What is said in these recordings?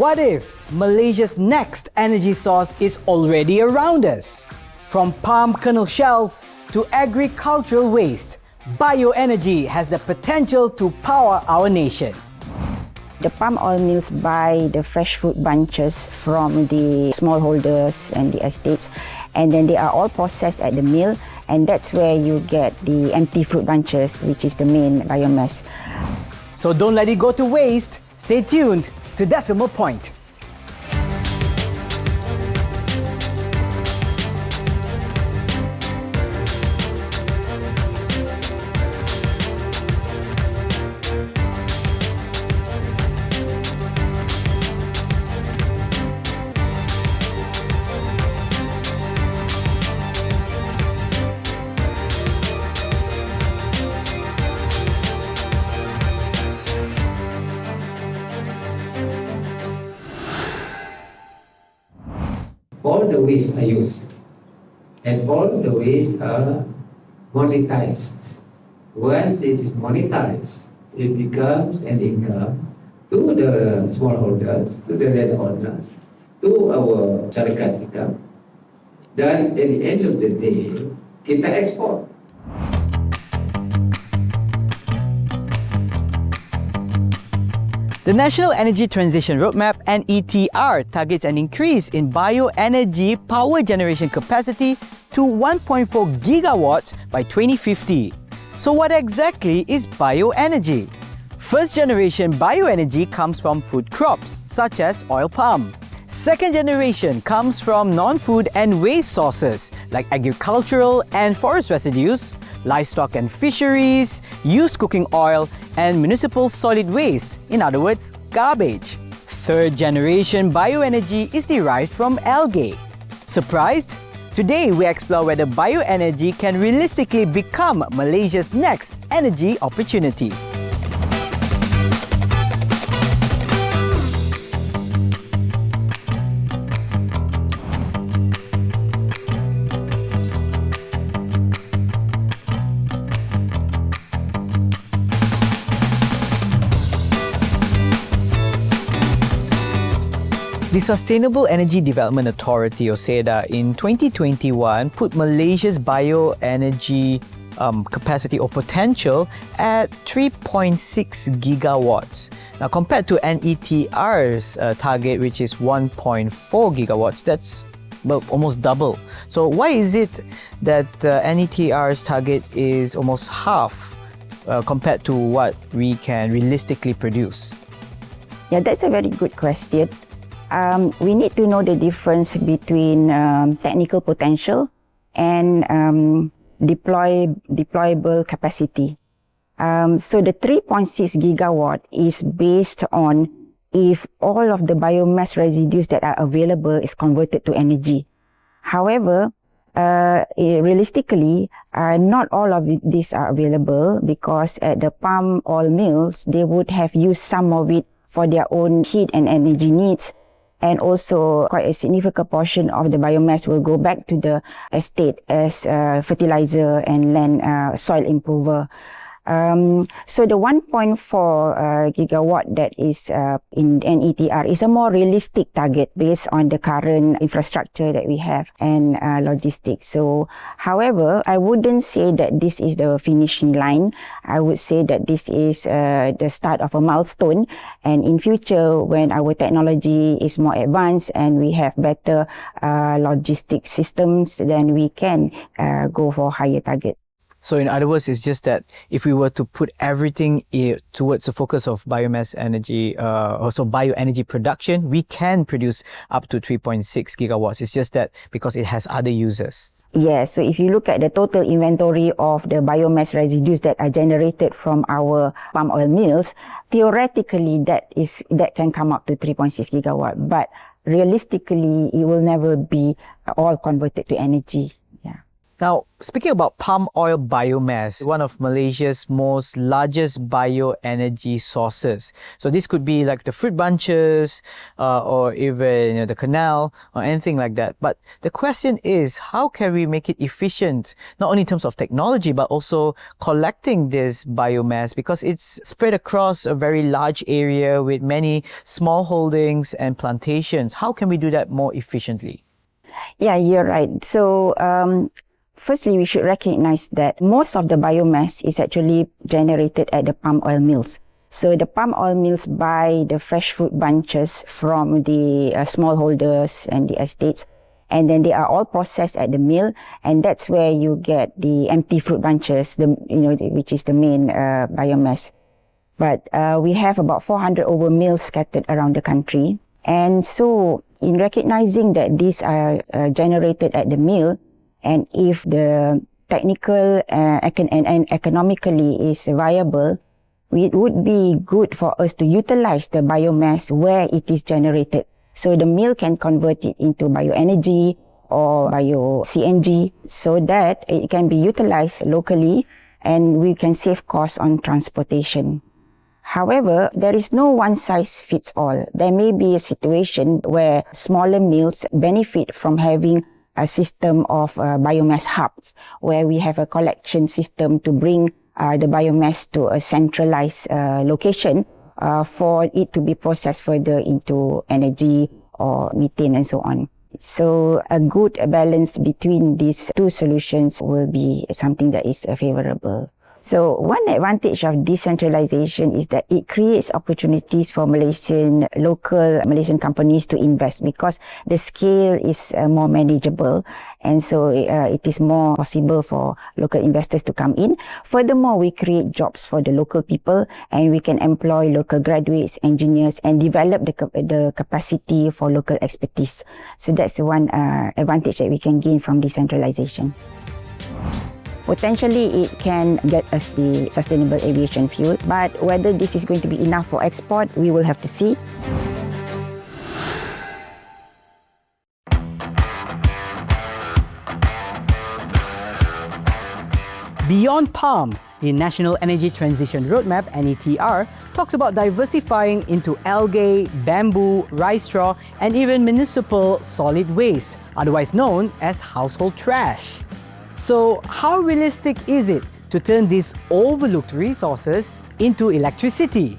What if Malaysia's next energy source is already around us? From palm kernel shells to agricultural waste, bioenergy has the potential to power our nation. The palm oil mills buy the fresh fruit bunches from the smallholders and the estates, and then they are all processed at the mill, and that's where you get the empty fruit bunches, which is the main biomass. So don't let it go to waste. Stay tuned to Decimal Point. All the waste are used and all the waste are monetized. Once it is monetized, it becomes an income to the smallholders, to the landowners, to our syarikat kita. Dan at the end of the day, kita export. The National Energy Transition Roadmap (NETR) targets an increase in bioenergy power generation capacity to 1.4 gigawatts by 2050. So what exactly is bioenergy? First generation bioenergy comes from food crops such as oil palm. Second generation comes from non-food and waste sources like agricultural and forest residues, livestock and fisheries, used cooking oil, and municipal solid waste, in other words, garbage. Third generation bioenergy is derived from algae. Surprised? Today we explore whether bioenergy can realistically become Malaysia's next energy opportunity. The Sustainable Energy Development Authority, or SEDA, in 2021 put Malaysia's bioenergy capacity or potential at 3.6 gigawatts. Now, compared to NETR's target, which is 1.4 gigawatts, that's almost double. So why is it that NETR's target is almost half compared to what we can realistically produce? Yeah, that's a very good question. We need to know the difference between technical potential and deployable capacity. So the 3.6 gigawatt is based on if all of the biomass residues that are available is converted to energy. However, realistically, not all of these are available because at the palm oil mills, they would have used some of it for their own heat and energy needs. And also, quite a significant portion of the biomass will go back to the estate as fertilizer and land soil improver. So the 1.4 gigawatt that is in NETR is a more realistic target based on the current infrastructure that we have and logistics. So, however, I wouldn't say that this is the finishing line. I would say that this is the start of a milestone, and in future, when our technology is more advanced and we have better logistic systems, then we can go for higher target. So in other words, it's just that if we were to put everything towards the focus of biomass energy, also bioenergy production, we can produce up to 3.6 gigawatts. It's just that because it has other users. Yeah, so if you look at the total inventory of the biomass residues that are generated from our palm oil mills, theoretically that can come up to 3.6 gigawatt. But realistically, it will never be all converted to energy. Yeah. Now, speaking about palm oil biomass, one of Malaysia's most largest bioenergy sources. So this could be like the fruit bunches or even the canal or anything like that. But the question is, how can we make it efficient, not only in terms of technology, but also collecting this biomass, because it's spread across a very large area with many small holdings and plantations. How can we do that more efficiently? Yeah, you're right. So, firstly, we should recognize that most of the biomass is actually generated at the palm oil mills. So the palm oil mills buy the fresh fruit bunches from the smallholders and the estates, and then they are all processed at the mill, and that's where you get the empty fruit bunches, which is the main biomass. But we have about 400 over mills scattered around the country, and so in recognizing that these are generated at the mill, and if the technical and economically is viable, it would be good for us to utilize the biomass where it is generated. So the mill can convert it into bioenergy or bio-CNG so that it can be utilized locally and we can save costs on transportation. However, there is no one size fits all. There may be a situation where smaller mills benefit from having a system of biomass hubs where we have a collection system to bring the biomass to a centralized location for it to be processed further into energy or methane and so on. So a good balance between these two solutions will be something that is favorable. So one advantage of decentralization is that it creates opportunities for local Malaysian companies to invest because the scale is more manageable, and so it is more possible for local investors to come in. Furthermore, we create jobs for the local people and we can employ local graduates, engineers, and develop the capacity for local expertise. So that's one advantage that we can gain from decentralization. Potentially, it can get us the sustainable aviation fuel, but whether this is going to be enough for export, we will have to see. Beyond palm, the National Energy Transition Roadmap, NETR, talks about diversifying into algae, bamboo, rice straw, and even municipal solid waste, otherwise known as household trash. So, how realistic is it to turn these overlooked resources into electricity?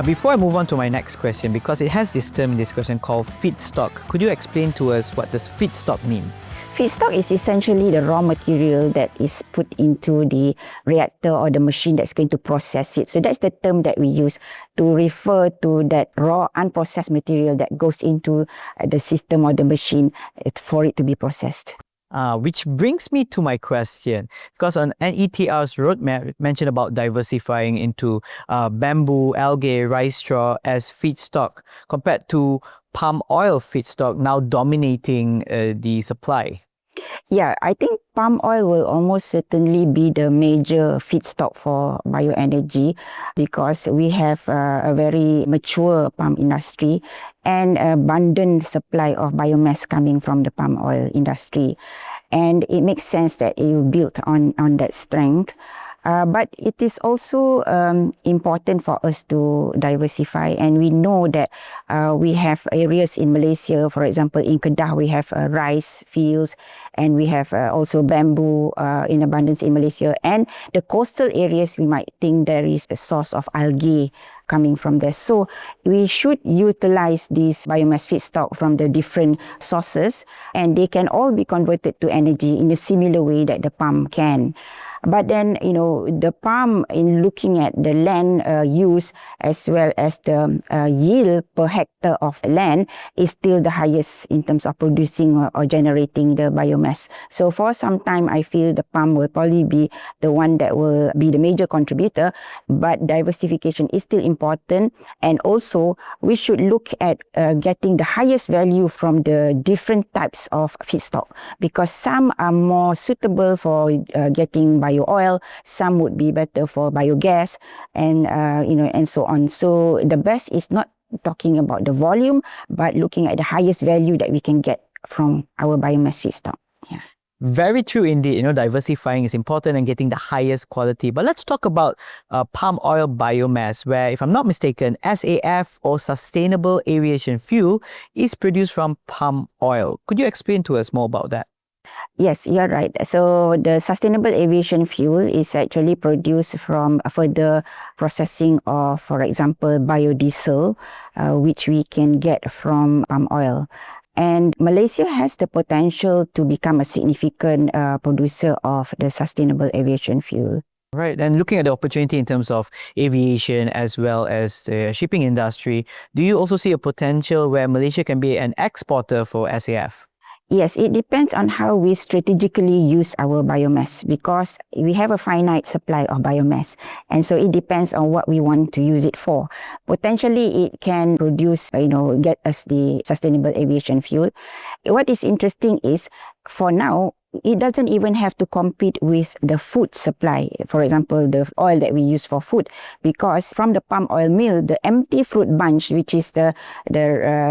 Before I move on to my next question, because it has this term in this question called feedstock, could you explain to us what does feedstock mean? Feedstock is essentially the raw material that is put into the reactor or the machine that's going to process it. So that's the term that we use to refer to that raw, unprocessed material that goes into the system or the machine for it to be processed. Which brings me to my question, because on NETR's roadmap, it mentioned about diversifying into bamboo, algae, rice straw as feedstock compared to palm oil feedstock now dominating the supply. Yeah, I think palm oil will almost certainly be the major feedstock for bioenergy because we have a very mature palm industry and abundant supply of biomass coming from the palm oil industry. And it makes sense that it will build on that strength. But it is also important for us to diversify, and we know that we have areas in Malaysia, for example, in Kedah, we have rice fields, and we have also bamboo in abundance in Malaysia. And the coastal areas, we might think there is a source of algae coming from there. So we should utilize this biomass feedstock from the different sources, and they can all be converted to energy in a similar way that the palm can. But then, the palm, in looking at the land use as well as the yield per hectare of land, is still the highest in terms of producing or generating the biomass. So for some time, I feel the palm will probably be the one that will be the major contributor, but diversification is still important. And also, we should look at getting the highest value from the different types of feedstock, because some are more suitable for getting biomass bio oil, some would be better for biogas, and and so on. So the best is not talking about the volume, but looking at the highest value that we can get from our biomass feedstock. Yeah. Very true indeed. Diversifying is important and getting the highest quality. But let's talk about palm oil biomass, where, if I'm not mistaken, SAF, or sustainable aviation fuel, is produced from palm oil. Could you explain to us more about that? Yes, you're right. So the sustainable aviation fuel is actually produced from further processing of, for example, biodiesel, which we can get from palm oil. And Malaysia has the potential to become a significant producer of the sustainable aviation fuel. Right, and looking at the opportunity in terms of aviation as well as the shipping industry, do you also see a potential where Malaysia can be an exporter for SAF? Yes, it depends on how we strategically use our biomass, because we have a finite supply of biomass, and so it depends on what we want to use it for. Potentially, it can produce, get us the sustainable aviation fuel. What is interesting is, for now, it doesn't even have to compete with the food supply, for example, the oil that we use for food, because from the palm oil mill, the empty fruit bunch, which is the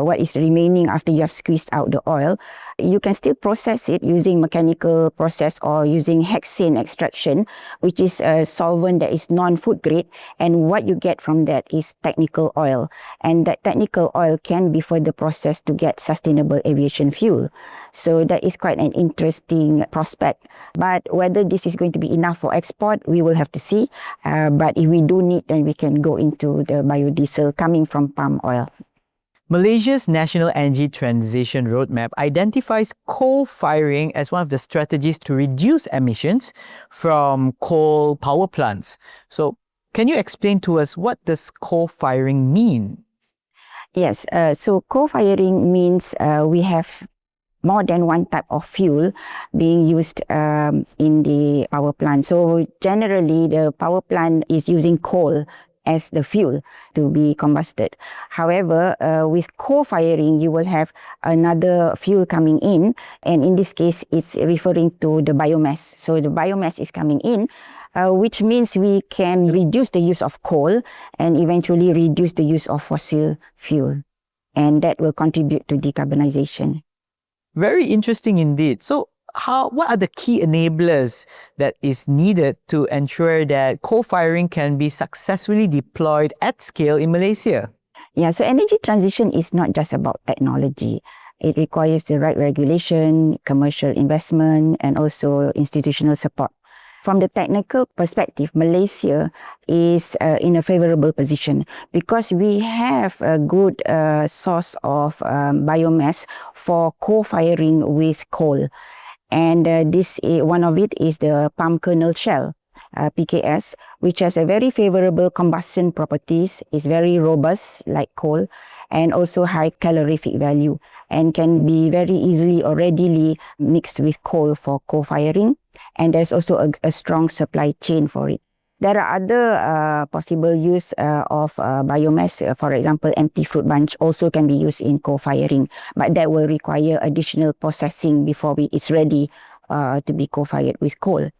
what is remaining after you have squeezed out the oil, you can still process it using mechanical process or using hexane extraction, which is a solvent that is non-food grade, and what you get from that is technical oil, and that technical oil can be further processed to get sustainable aviation fuel. So that is quite an interesting prospect. But whether this is going to be enough for export, we will have to see. But if we do need, then we can go into the biodiesel coming from palm oil. Malaysia's National Energy Transition Roadmap identifies coal firing as one of the strategies to reduce emissions from coal power plants. So, can you explain to us, what does coal firing mean? Yes, so coal firing means we have more than one type of fuel being used in the power plant. So generally, the power plant is using coal as the fuel to be combusted. However, with coal firing, you will have another fuel coming in, and in this case, it's referring to the biomass. So the biomass is coming in, which means we can reduce the use of coal and eventually reduce the use of fossil fuel, and that will contribute to decarbonization. Very interesting indeed. So, what are the key enablers that is needed to ensure that coal firing can be successfully deployed at scale in Malaysia? Yeah, so energy transition is not just about technology. It requires the right regulation, commercial investment, and also institutional support. From the technical perspective, Malaysia is in a favorable position because we have a good source of biomass for co-firing with coal. And one of it is the palm kernel shell, PKS, which has a very favorable combustion properties, is very robust like coal, and also high calorific value, and can be very easily or readily mixed with coal for co-firing. And there's also a strong supply chain for it. There are other possible use of biomass. For example, empty fruit bunch also can be used in co-firing, but that will require additional processing before it's ready to be co-fired with coal.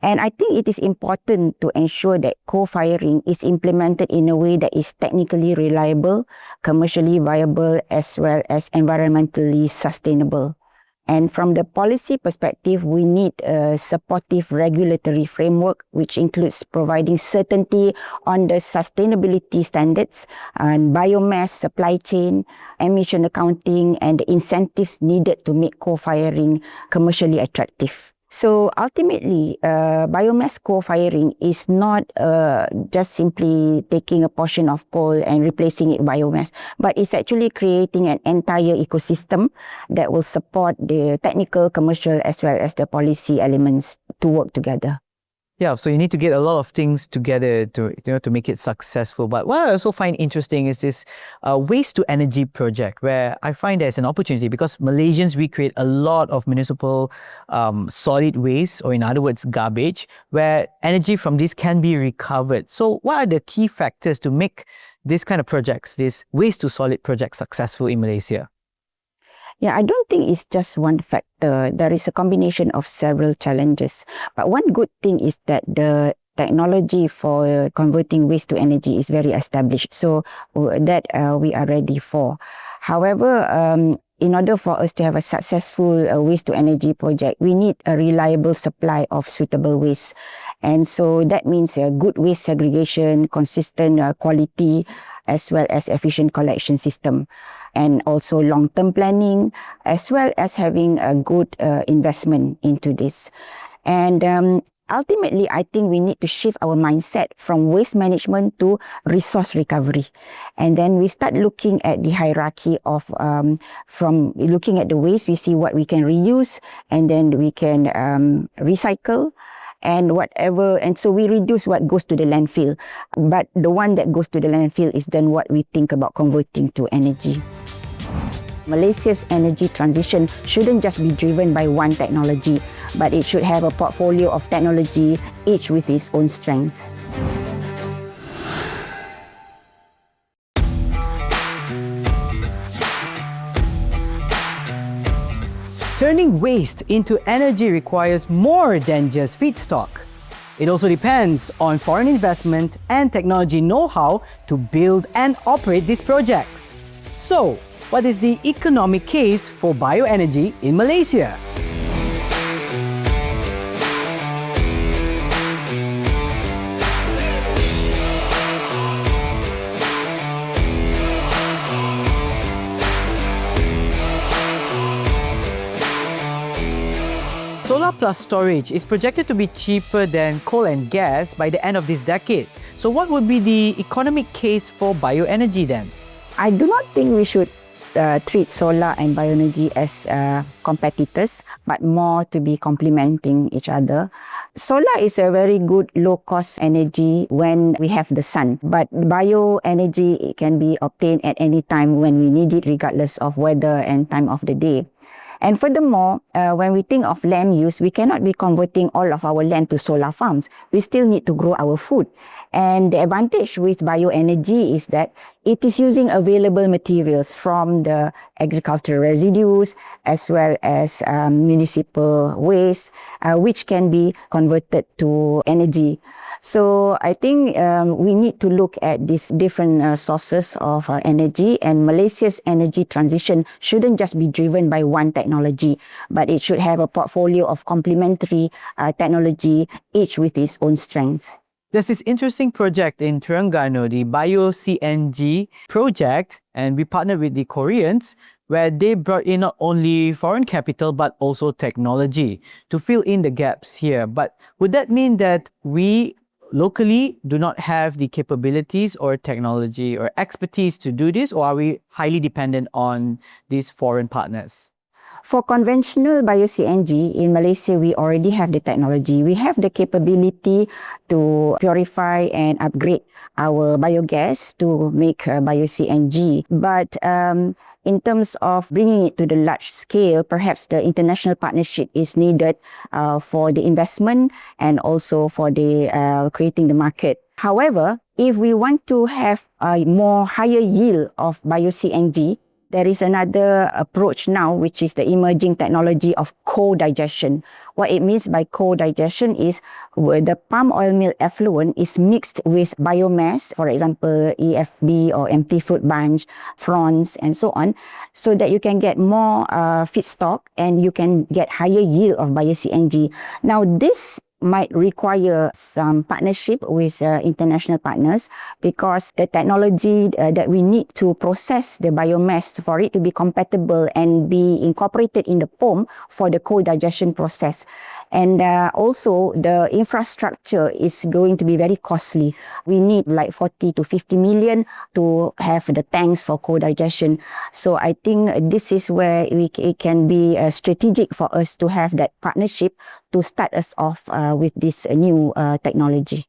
And I think it is important to ensure that co-firing is implemented in a way that is technically reliable, commercially viable, as well as environmentally sustainable. And from the policy perspective, we need a supportive regulatory framework, which includes providing certainty on the sustainability standards and biomass supply chain, emission accounting, and the incentives needed to make co-firing commercially attractive. So ultimately, biomass co-firing is not just simply taking a portion of coal and replacing it with biomass, but it's actually creating an entire ecosystem that will support the technical, commercial, as well as the policy elements to work together. Yeah, so you need to get a lot of things together to make it successful. But what I also find interesting is this waste to energy project, where I find there's an opportunity because Malaysians, we create a lot of municipal solid waste, or in other words, garbage, where energy from this can be recovered. So what are the key factors to make this kind of projects, this waste to solid project, successful in Malaysia? Yeah, I don't think it's just one factor. There is a combination of several challenges. But one good thing is that the technology for converting waste to energy is very established. So that we are ready for. However, in order for us to have a successful waste to energy project, we need a reliable supply of suitable waste. And so that means good waste segregation, consistent quality, as well as efficient collection system, and also long-term planning, as well as having a good investment into this. And ultimately, I think we need to shift our mindset from waste management to resource recovery. And then we start looking at the hierarchy of, from looking at the waste, we see what we can reuse, and then we can recycle, and whatever, and so we reduce what goes to the landfill. But the one that goes to the landfill is then what we think about converting to energy. Malaysia's energy transition shouldn't just be driven by one technology, but it should have a portfolio of technology, each with its own strengths. Turning waste into energy requires more than just feedstock. It also depends on foreign investment and technology know-how to build and operate these projects. So, what is the economic case for bioenergy in Malaysia? Solar plus storage is projected to be cheaper than coal and gas by the end of this decade. So what would be the economic case for bioenergy then? I do not think we should treat solar and bioenergy as competitors, but more to be complementing each other. Solar is a very good low-cost energy when we have the sun, but bioenergy can be obtained at any time when we need it, regardless of weather and time of the day. And furthermore, when we think of land use, we cannot be converting all of our land to solar farms. We still need to grow our food. And the advantage with bioenergy is that it is using available materials from the agricultural residues as well as municipal waste, which can be converted to energy. So I think we need to look at these different sources of energy, and Malaysia's energy transition shouldn't just be driven by one technology, but it should have a portfolio of complementary technology, each with its own strength. There's this interesting project in Terengganu, the Bio-CNG project, and we partnered with the Koreans, where they brought in not only foreign capital but also technology to fill in the gaps here. But would that mean that we locally do not have the capabilities or technology or expertise to do this, or are we highly dependent on these foreign partners? For conventional bio-CNG in Malaysia, we already have the technology. We have the capability to purify and upgrade our biogas to make bio-CNG. But in terms of bringing it to the large scale, perhaps the international partnership is needed for the investment and also for the creating the market. However, if we want to have a more higher yield of bio-CNG, there is another approach now, which is the emerging technology of co-digestion. What it means by co-digestion is the palm oil meal effluent is mixed with biomass, for example, EFB or empty fruit bunch, fronds, and so on, so that you can get more feedstock and you can get higher yield of bio-CNG. Now, this might require some partnership with international partners, because the technology that we need to process the biomass for it to be compatible and be incorporated in the POM for the co-digestion process. And also the infrastructure is going to be very costly. We need like 40 to 50 million to have the tanks for co-digestion. So I think this is where it can be strategic for us to have that partnership to start us off with this new technology.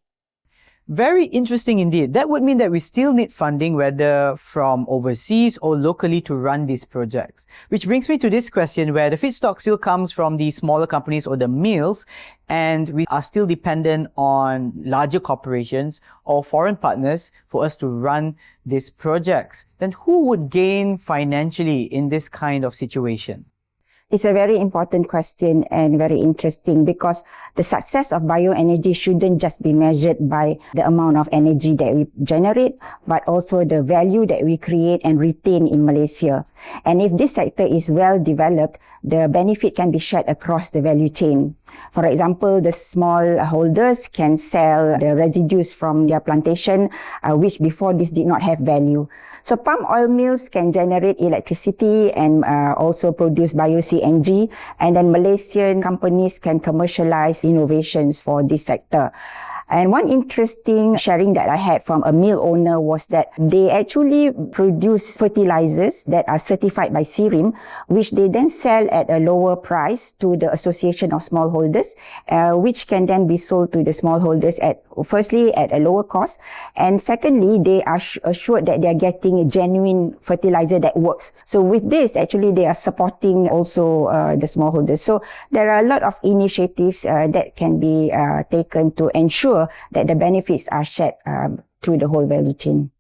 Very interesting indeed. That would mean that we still need funding, whether from overseas or locally, to run these projects. Which brings me to this question, where the feedstock still comes from the smaller companies or the mills, and we are still dependent on larger corporations or foreign partners for us to run these projects. Then who would gain financially in this kind of situation? It's a very important question and very interesting, because the success of bioenergy shouldn't just be measured by the amount of energy that we generate, but also the value that we create and retain in Malaysia. And if this sector is well developed, the benefit can be shared across the value chain. For example, the small holders can sell the residues from their plantation, which before this did not have value. So palm oil mills can generate electricity and also produce bio-CNG, and then Malaysian companies can commercialize innovations for this sector. And one interesting sharing that I had from a mill owner was that they actually produce fertilizers that are certified by CIRIM, which they then sell at a lower price to the Association of Smallholders, which can then be sold to the smallholders firstly at a lower cost, and secondly, they are assured that they are getting a genuine fertilizer that works. So with this, actually, they are supporting also the smallholders. So there are a lot of initiatives that can be taken to ensure that the benefits are shared through the whole value chain.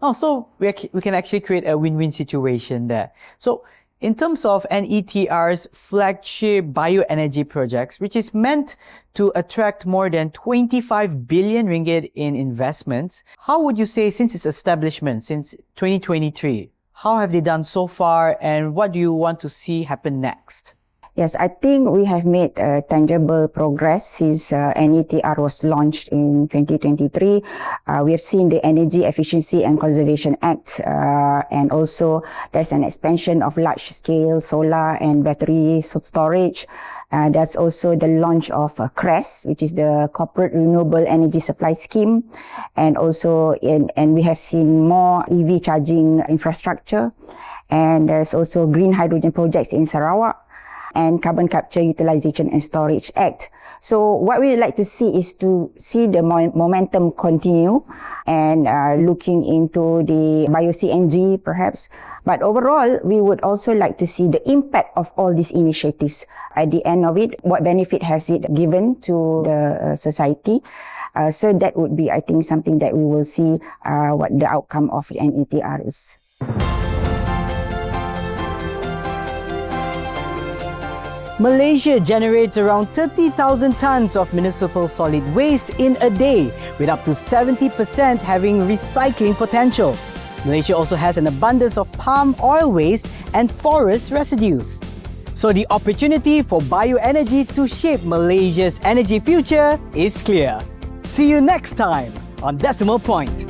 Oh, so we can actually create a win-win situation there. So in terms of NETR's flagship bioenergy projects, which is meant to attract more than 25 billion ringgit in investments, how would you say, since its establishment, since 2023, how have they done so far, and what do you want to see happen next? Yes, I think we have made tangible progress since NETR was launched in 2023. We have seen the Energy Efficiency and Conservation Act, and also there's an expansion of large-scale solar and battery storage. There's also the launch of CRES, which is the Corporate Renewable Energy Supply Scheme, and also and we have seen more EV charging infrastructure, and there's also green hydrogen projects in Sarawak, and Carbon Capture Utilization and Storage Act. So what we would like to see is to see the momentum continue, and looking into the bio-CNG perhaps. But overall, we would also like to see the impact of all these initiatives. At the end of it, what benefit has it given to the society? So that would be, I think, something that we will see what the outcome of NETR is. Malaysia generates around 30,000 tons of municipal solid waste in a day, with up to 70% having recycling potential. Malaysia also has an abundance of palm oil waste and forest residues. So the opportunity for bioenergy to shape Malaysia's energy future is clear. See you next time on Decimal Point.